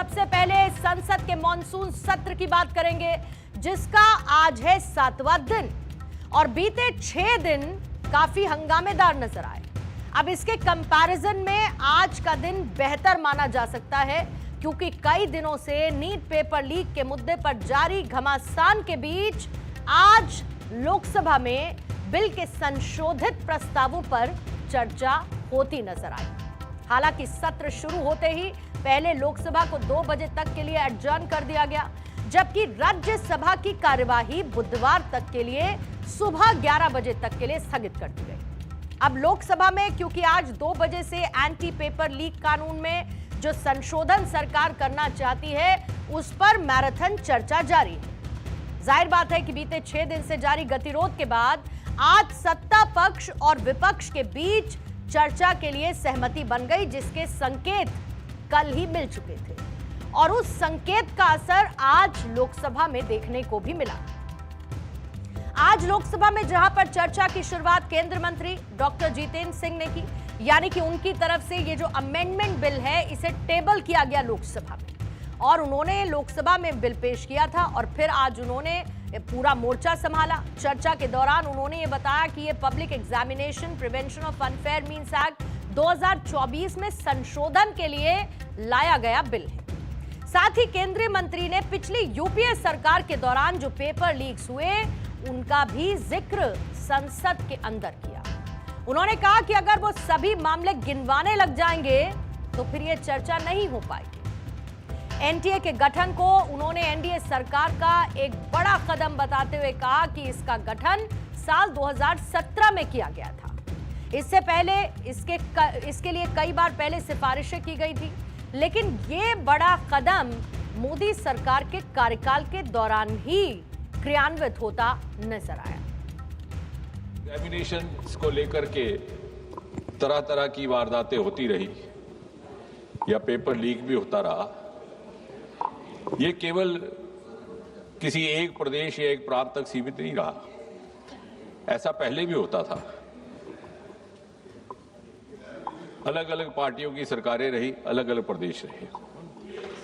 सबसे पहले संसद के मॉनसून सत्र की बात करेंगे, जिसका आज है 7वां दिन और बीते 6 दिन काफी हंगामेदार नजर आए। अब इसके कंपैरिजन में आज का दिन बेहतर माना जा सकता है, क्योंकि कई दिनों से नीट पेपर लीक के मुद्दे पर जारी घमासान के बीच आज लोकसभा में बिल के संशोधित प्रस्तावों पर चर्चा होती नजर आई। हालांकि सत्र शुरू होते ही पहले लोकसभा को 2 बजे तक के लिए एडजर्न कर दिया गया, जबकि राज्यसभा की कार्यवाही बुधवार तक के लिए सुबह 11 बजे तक के लिए स्थगित कर दी गई। अब लोकसभा में क्योंकि आज 2 बजे से एंटी पेपर लीक कानून में जो संशोधन सरकार करना चाहती है, उस पर मैराथन चर्चा जारी है। जाहिर बात है कि बीते 6 दिन से जारी गतिरोध के बाद आज सत्ता पक्ष और विपक्ष के बीच चर्चा के लिए सहमति बन गई, जिसके संकेत कल ही मिल चुके थे और उस संकेत का असर आज लोकसभा में देखने को भी मिला। आज लोकसभा में जहां पर चर्चा की शुरुआत केंद्रीय मंत्री डॉक्टर जितेंद्र सिंह ने की, यानी कि उनकी तरफ से ये जो अमेंडमेंट बिल है इसे टेबल किया गया लोकसभा में और उन्होंने लोकसभा में बिल पेश किया था और फिर आज उन्होंने पूरा मोर्चा संभाला। चर्चा के दौरान उन्होंने ये बताया कि ये public examination prevention of unfair means act 2024 में संशोधन के लिए लाया गया बिल है। साथ ही केंद्रीय मंत्री ने पिछली यूपीए सरकार के दौरान जो पेपर लीक्स हुए उनका भी जिक्र संसद के अंदर किया। उन्होंने कहा कि अगर वो सभी मामले गिनवाने लग जाएंगे तो फिर ये चर्चा नहीं हो पाएगी। एनटीए के गठन को उन्होंने एनडीए सरकार का एक बड़ा कदम बताते हुए कहा कि इसका गठन साल 2017 में किया गया था। इससे पहले इसके लिए कई बार पहले सिफारिशें की गई थी, लेकिन ये बड़ा कदम मोदी सरकार के कार्यकाल के दौरान ही क्रियान्वित होता नजर आया। एग्जामिनेशन को लेकर के तरह तरह की वारदातें होती रही या पेपर लीक भी होता रहा। ये केवल किसी एक प्रदेश या एक प्रांत तक सीमित नहीं रहा, ऐसा पहले भी होता था। अलग अलग पार्टियों की सरकारें रही, अलग अलग प्रदेश रहे।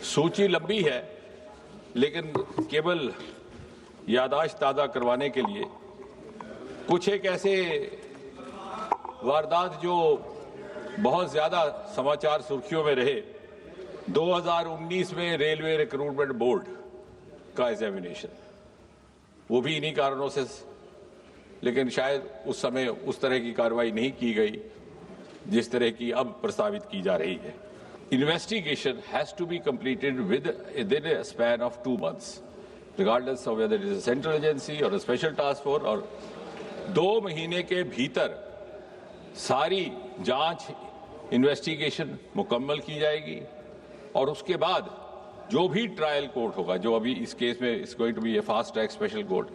सूची लंबी है, लेकिन केवल याददाश्त ताज़ा करवाने के लिए कुछ एक ऐसे वारदात जो बहुत ज्यादा समाचार सुर्खियों में रहे। 2019 में रेलवे रिक्रूटमेंट बोर्ड का एग्जामिनेशन, वो भी इन्हीं कारणों से, लेकिन शायद उस समय उस तरह की कार्रवाई नहीं की गई जिस तरह की अब प्रस्तावित की जा रही है। Investigation has to be completed with a span of 2 months, regardless of whether it is a central agency or a special task force, और 2 महीने के भीतर सारी जांच इन्वेस्टिगेशन मुकम्मल की जाएगी और उसके बाद जो भी ट्रायल कोर्ट होगा, जो अभी इस केस में is going to be a fast track special court,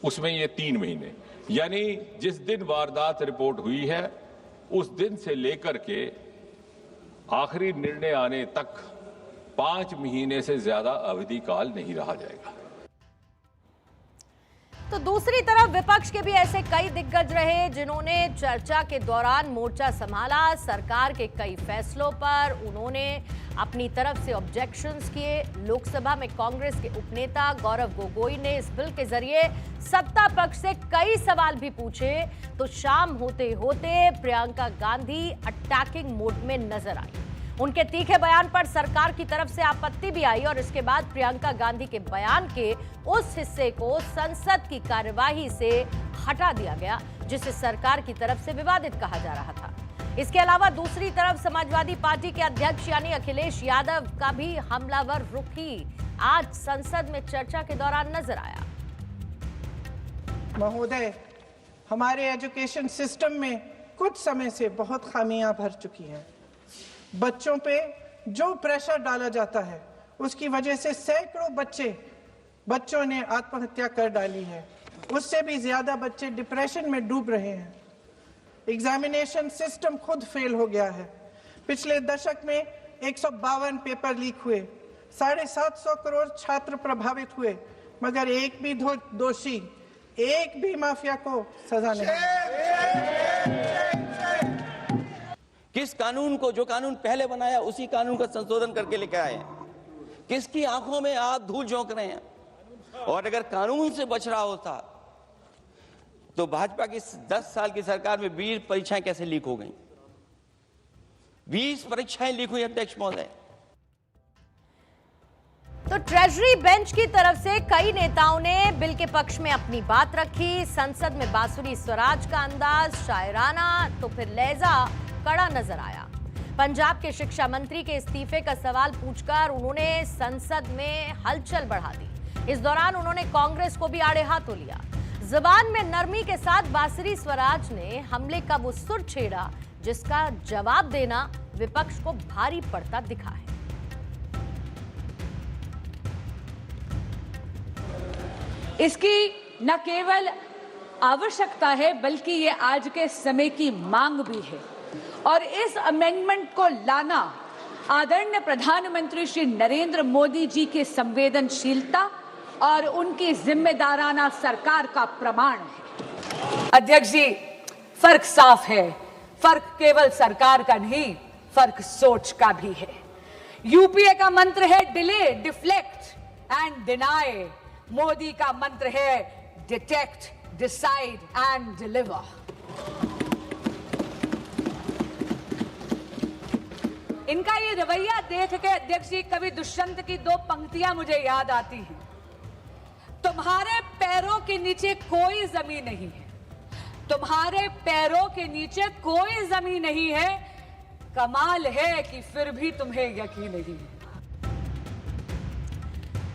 उसमें ये 3 महीने, यानी जिस दिन वारदात रिपोर्ट हुई है उस दिन से लेकर के आखिरी निर्णय आने तक 5 महीने से ज्यादा अवधि काल नहीं रहा जाएगा। तो दूसरी तरफ विपक्ष के भी ऐसे कई दिग्गज रहे जिन्होंने चर्चा के दौरान मोर्चा संभाला। सरकार के कई फैसलों पर उन्होंने अपनी तरफ से ऑब्जेक्शंस किए। लोकसभा में कांग्रेस के उपनेता गौरव गोगोई ने इस बिल के जरिए सत्ता पक्ष से कई सवाल भी पूछे, तो शाम होते होते प्रियंका गांधी अटैकिंग मोड में नजर आई। उनके तीखे बयान पर सरकार की तरफ से आपत्ति भी आई और इसके बाद प्रियंका गांधी के बयान के उस हिस्से को संसद की कार्यवाही से हटा दिया गया, जिसे सरकार की तरफ से विवादित कहा जा रहा था। इसके अलावा दूसरी तरफ समाजवादी पार्टी के अध्यक्ष यानी अखिलेश यादव का भी हमलावर रुख ही आज संसद में चर्चा के दौरान नजर आया। महोदय, हमारे एजुकेशन सिस्टम में कुछ समय से बहुत खामियां भर चुकी हैं। बच्चों पे जो प्रेशर डाला जाता है उसकी वजह से सैकड़ों बच्चों ने आत्महत्या कर डाली है। उससे भी ज्यादा बच्चे डिप्रेशन में डूब रहे हैं। एग्जामिनेशन सिस्टम खुद फेल हो गया है। पिछले दशक में 152 पेपर लीक हुए, 750 करोड़ छात्र प्रभावित हुए, मगर एक भी दोषी, एक भी माफिया को सजा नहीं। किस कानून को, जो कानून पहले बनाया उसी कानून का संशोधन करके लेके आए। किसकी आंखों में आप धूल झोंक रहे हैं? और अगर कानून से बच रहा होता तो भाजपा की 10 साल की सरकार में 20 परीक्षाएं कैसे लीक हो गई? 20 परीक्षाएं लीक हुई अध्यक्ष महोदय। तो ट्रेजरी बेंच की तरफ से कई नेताओं ने बिल के पक्ष में अपनी बात रखी। संसद में बांसुरी स्वराज का अंदाज शायराना तो फिर लहजा कड़ा नजर आया। पंजाब के शिक्षा मंत्री के इस्तीफे का सवाल पूछकर उन्होंने संसद में हलचल बढ़ा दी। इस दौरान उन्होंने कांग्रेस को भी आड़े हाथों लिया। जुबान में नरमी के साथ बांसुरी स्वराज ने हमले का वो सुर छेड़ा जिसका जवाब देना विपक्ष को भारी पड़ता दिखा है। इसकी न केवल आवश्यकता है बल्कि ये आज के समय की मांग भी है और इस अमेंडमेंट को लाना आदरणीय प्रधानमंत्री श्री नरेंद्र मोदी जी की संवेदनशीलता और उनकी जिम्मेदाराना सरकार का प्रमाण है। अध्यक्ष जी, फर्क साफ है। फर्क केवल सरकार का नहीं, फर्क सोच का भी है। यूपीए का मंत्र है delay, deflect and deny. Modi का मंत्र है डिटेक्ट, डिसाइड एंड डिलीवर। इनका ये रवैया देख के अध्यक्ष जी कवि दुष्यंत की 2 पंक्तियां मुझे याद आती हैं। तुम्हारे पैरों के नीचे कोई जमीन नहीं है, तुम्हारे पैरों के नीचे कोई जमीन नहीं है, कमाल है कि फिर भी तुम्हें यकीन नहीं है।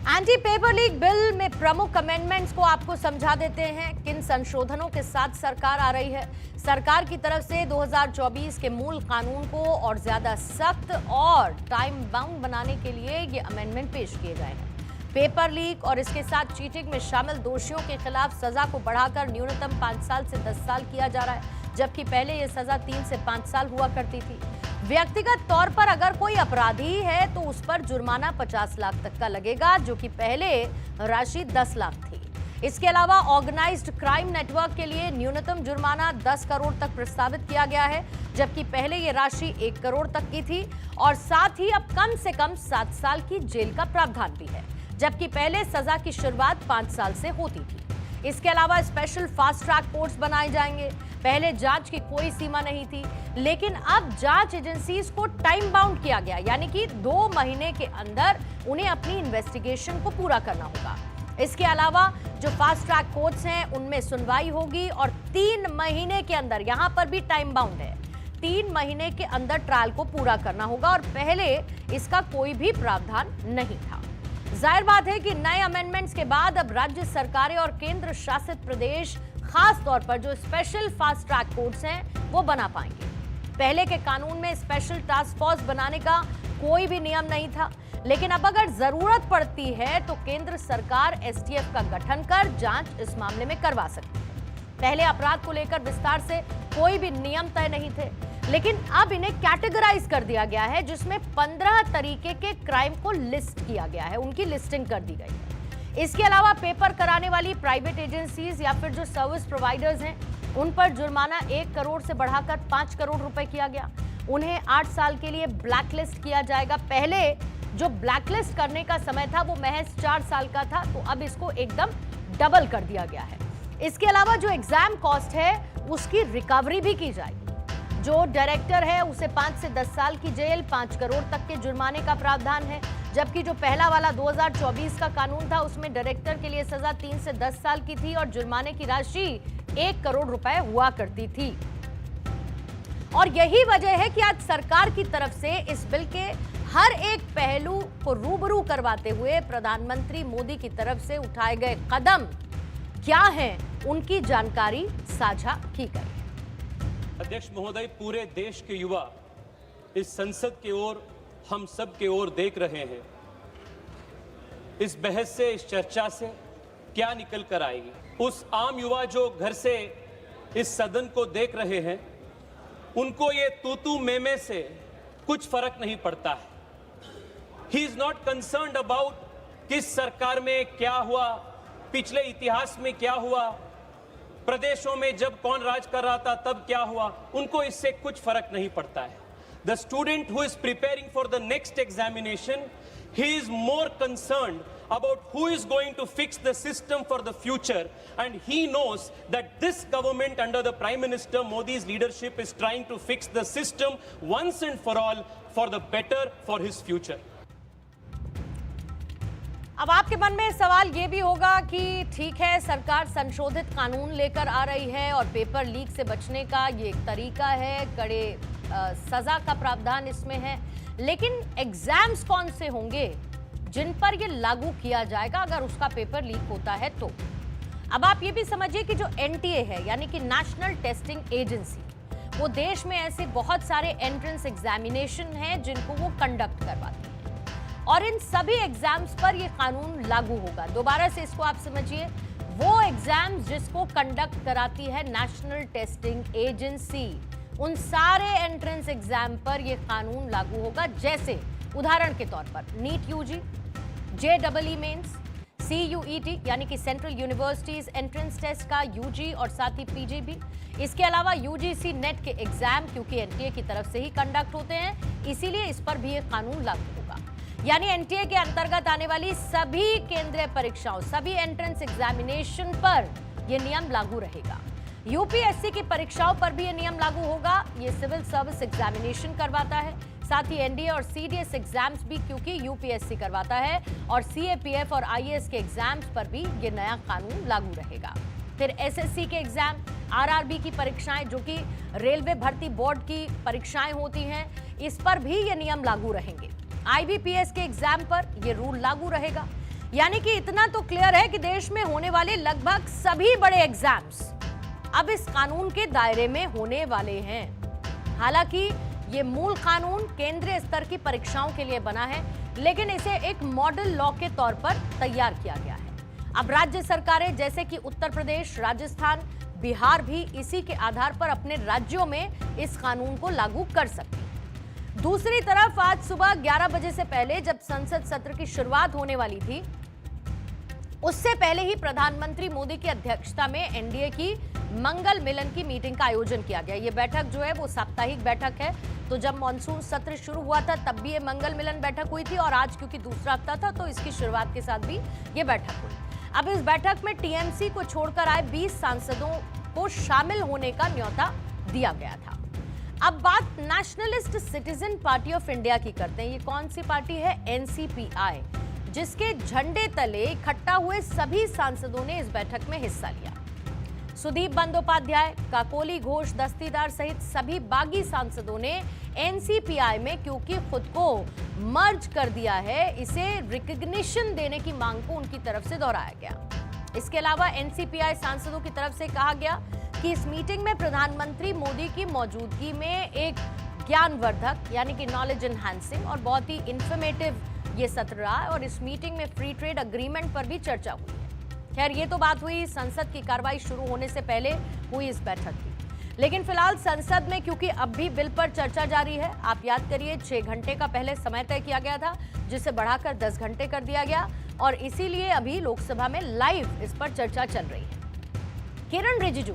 एंटी पेपर लीक बिल में प्रमुख अमेंडमेंट्स को आपको समझा देते हैं। किन संशोधनों के साथ सरकार आ रही है। सरकार की तरफ से 2024 के मूल कानून को और ज्यादा सख्त और टाइम बाउंड बनाने के लिए ये अमेंडमेंट पेश किए गए हैं। पेपर लीक और इसके साथ चीटिंग में शामिल दोषियों के खिलाफ सजा को बढ़ाकर न्यूनतम 5 साल से 10 साल किया जा रहा है, जबकि पहले यह सजा 3 से 5 साल हुआ करती थी। व्यक्तिगत तौर पर अगर कोई अपराधी है तो उस पर जुर्माना 50 लाख तक का लगेगा, जो कि पहले राशि 10 लाख थी। इसके अलावा ऑर्गेनाइज्ड क्राइम नेटवर्क के लिए न्यूनतम जुर्माना 10 करोड़ तक प्रस्तावित किया गया है, जबकि पहले ये राशि 1 करोड़ तक की थी। और साथ ही अब कम से कम 7 साल की जेल का प्रावधान भी है, जबकि पहले सजा की शुरुआत 5 साल से होती थी। इसके अलावा स्पेशल फास्ट ट्रैक कोर्ट्स बनाए जाएंगे। पहले जांच की कोई सीमा नहीं थी, लेकिन अब जांच एजेंसीज को टाइम बाउंड किया गया, यानी कि 2 महीने के अंदर उन्हें अपनी इन्वेस्टिगेशन को पूरा करना होगा। इसके अलावा जो फास्ट ट्रैक कोर्ट्स हैं उनमें सुनवाई होगी और 3 महीने के अंदर, यहां पर भी टाइम बाउंड है, 3 महीने के अंदर ट्रायल को पूरा करना होगा और पहले इसका कोई भी प्रावधान नहीं था। जाहिर बात है कि नए अमेंडमेंट्स के बाद अब राज्य सरकारें और केंद्र शासित प्रदेश खास तौर पर जो स्पेशल फास्ट ट्रैक कोर्ट्स हैं वो बना पाएंगे। पहले के कानून में स्पेशल टास्क फोर्स बनाने का कोई भी नियम नहीं था, लेकिन अब अगर जरूरत पड़ती है तो केंद्र सरकार एसटीएफ का गठन कर जांच इस मामले में करवा सकती है। पहले अपराध को लेकर विस्तार से कोई भी नियम तय नहीं थे, लेकिन अब इन्हें कैटेगराइज कर दिया गया है, जिसमें 15 तरीके के क्राइम को लिस्ट किया गया है, उनकी लिस्टिंग कर दी गई है। इसके अलावा पेपर कराने वाली प्राइवेट एजेंसीज या फिर जो सर्विस प्रोवाइडर्स हैं उन पर जुर्माना 1 करोड़ से बढ़ाकर 5 करोड़ रुपए किया गया। उन्हें 8 साल के लिए ब्लैकलिस्ट किया जाएगा। पहले जो ब्लैकलिस्ट करने का समय था वो महज 4 साल का था, तो अब इसको एकदम डबल कर दिया गया है। इसके अलावा जो एग्जाम कॉस्ट है उसकी रिकवरी भी की जाएगी। जो डायरेक्टर है उसे 5 से 10 साल की जेल, 5 करोड़ तक के जुर्माने का प्रावधान है, जबकि जो पहला वाला 2024 का कानून था उसमें डायरेक्टर के लिए सजा 3 से 10 साल की थी और जुर्माने की राशि 1 करोड़ रुपए हुआ करती थी। और यही वजह है कि आज सरकार की तरफ से इस बिल के हर एक पहलू को रूबरू करवाते हुए प्रधानमंत्री मोदी की तरफ से उठाए गए कदम क्या हैं, उनकी जानकारी साझा की गई। अध्यक्ष महोदय, पूरे देश के युवा इस संसद की ओर, हम सब की ओर देख रहे हैं। इस बहस से, इस चर्चा से क्या निकल कर आएगी। उस आम युवा जो घर से इस सदन को देख रहे हैं, उनको ये तू मैं से कुछ फर्क नहीं पड़ता है। He is not concerned about किस सरकार में क्या हुआ, पिछले इतिहास में क्या हुआ, प्रदेशों में जब कौन राज कर रहा था तब क्या हुआ, उनको इससे कुछ फर्क नहीं पड़ता है। The student who is preparing for the next examination He is more concerned about who is going to fix the system for the future, and he knows that this government under the Prime Minister Modi's leadership is trying to fix the system once and for all for the better for his future. अब आपके मन में सवाल ये भी होगा कि ठीक है, सरकार संशोधित कानून लेकर आ रही है और पेपर लीक से बचने का ये एक तरीका है, कड़े सजा का प्रावधान इसमें है, लेकिन एग्जाम्स कौन से होंगे जिन पर ये लागू किया जाएगा अगर उसका पेपर लीक होता है तो? अब आप ये भी समझिए कि जो एनटीए है यानी कि नेशनल टेस्टिंग एजेंसी, वो देश में ऐसे बहुत सारे एंट्रेंस एग्जामिनेशन हैं जिनको वो कंडक्ट करवाती है और इन सभी एग्जाम्स पर ये कानून लागू होगा। दोबारा से इसको आप समझिए, वो एग्जाम्स जिसको कंडक्ट कराती है नेशनल टेस्टिंग एजेंसी, उन सारे एंट्रेंस एग्जाम पर ये कानून लागू होगा। जैसे उदाहरण के तौर पर NEET UG, JEE mains, CUET यानी कि सेंट्रल यूनिवर्सिटीज एंट्रेंस टेस्ट का यूजी और साथ ही पीजी भी। इसके अलावा UGC नेट के एग्जाम क्योंकि एनटीए की तरफ से ही कंडक्ट होते हैं, इसीलिए इस पर भी ये कानून लागू होगा। यानी एनटीए के अंतर्गत आने वाली सभी केंद्रीय परीक्षाओं, सभी एंट्रेंस एग्जामिनेशन पर यह नियम लागू रहेगा। यूपीएससी की परीक्षाओं पर भी यह नियम लागू होगा। ये सिविल सर्विस एग्जामिनेशन करवाता है, साथ ही एनडीए और सीडीएस एग्जाम्स भी क्योंकि यूपीएससी करवाता है, और सीएपीएफ और आईएएस के एग्जाम्स पर भी ये नया कानून लागू रहेगा। फिर एसएससी के एग्जाम, आरआरबी की परीक्षाएं जो कि रेलवे भर्ती बोर्ड की परीक्षाएं होती हैं, इस पर भी ये नियम लागू रहेंगे। आईबीपीएस के एग्जाम पर ये रूल लागू रहेगा। यानी कि इतना तो क्लियर है कि देश में होने वाले लगभग सभी बड़े एग्जाम्स अब इस कानून के दायरे में होने वाले हैं। हालांकि ये मूल कानून केंद्रीय स्तर की परीक्षाओं के लिए बना है, लेकिन इसे एक मॉडल लॉ के तौर पर तैयार किया गया है। अब राज्य सरकारें जैसे कि उत्तर प्रदेश, राजस्थान, बिहार भी इसी के आधार पर अपने राज्यों में इस कानून को लागू कर सकती हैं। दूसरी तरफ आज सुबह 11 बजे से पहले जब संसद सत्र की शुरुआत होने वाली थी, उससे पहले ही प्रधानमंत्री मोदी की अध्यक्षता में एनडीए की मंगल मिलन की मीटिंग का आयोजन किया गया। ये बैठक जो है वो साप्ताहिक बैठक है। तो जब मॉनसून सत्र शुरू हुआ था तब भी ये मंगल मिलन बैठक हुई थी, और आज क्योंकि दूसरा हफ्ता था तो इसकी शुरुआत के साथ भी ये बैठक हुई। अब इस बैठक में टीएमसी को छोड़कर आए 20 सांसदों को शामिल होने का न्योता दिया गया था। अब बात nationalist citizen party of India की करते हैं। ये कौन सी पार्टी है? एनसीपीआई, जिसके झंडे तले इकट्ठा हुए सभी सांसदों ने इस बैठक में हिस्सा लिया। सुदीप बंदोपाध्याय, काकोली घोष दस्तीदार सहित सभी बागी सांसदों ने एनसीपीआई में क्योंकि खुद को मर्ज कर दिया है, इसे रिकॉग्निशन देने की मांग को उनकी तरफ से दोहराया गया। इसके अलावा एनसीपीआई सांसदों की तरफ से कहा गया कि इस मीटिंग में प्रधानमंत्री मोदी की मौजूदगी में एक ज्ञानवर्धक यानी कि नॉलेज एनहांसिंग और बहुत ही इंफॉर्मेटिव ये सत्र रहा है, और इस मीटिंग में फ्री ट्रेड अग्रीमेंट पर भी चर्चा हुई है। खैर, ये तो बात हुई संसद की कार्रवाई शुरू होने से पहले हुई इस बैठक की, लेकिन फिलहाल संसद में क्योंकि अब भी बिल पर चर्चा जारी है, आप याद करिए 6 घंटे का पहले समय तय किया गया था, जिसे बढ़ाकर 10 घंटे कर दिया गया, और इसीलिए अभी लोकसभा में लाइव इस पर चर्चा चल रही है। किरण रिजिजू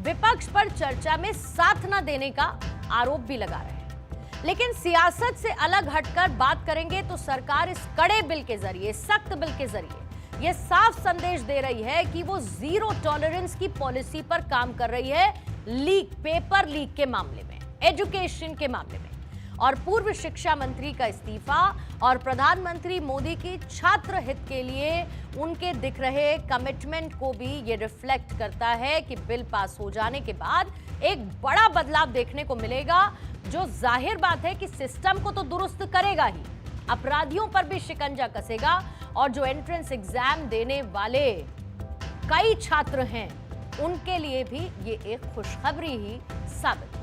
विपक्ष पर चर्चा में साथ न देने का आरोप भी लगा रहे हैं, लेकिन सियासत से अलग हटकर बात करेंगे तो सरकार इस कड़े बिल के जरिए, सख्त बिल के जरिए ये साफ संदेश दे रही है कि वो जीरो टॉलरेंस की पॉलिसी पर काम कर रही है लीक, पेपर लीक के मामले में, एजुकेशन के मामले में। और पूर्व शिक्षा मंत्री का इस्तीफा और प्रधानमंत्री मोदी की छात्र हित के लिए उनके दिख रहे कमिटमेंट को भी ये रिफ्लेक्ट करता है कि बिल पास हो जाने के बाद एक बड़ा बदलाव देखने को मिलेगा, जो जाहिर बात है कि सिस्टम को तो दुरुस्त करेगा ही, अपराधियों पर भी शिकंजा कसेगा, और जो एंट्रेंस एग्जाम देने वाले कई छात्र हैं उनके लिए भी ये एक खुशखबरी ही साबित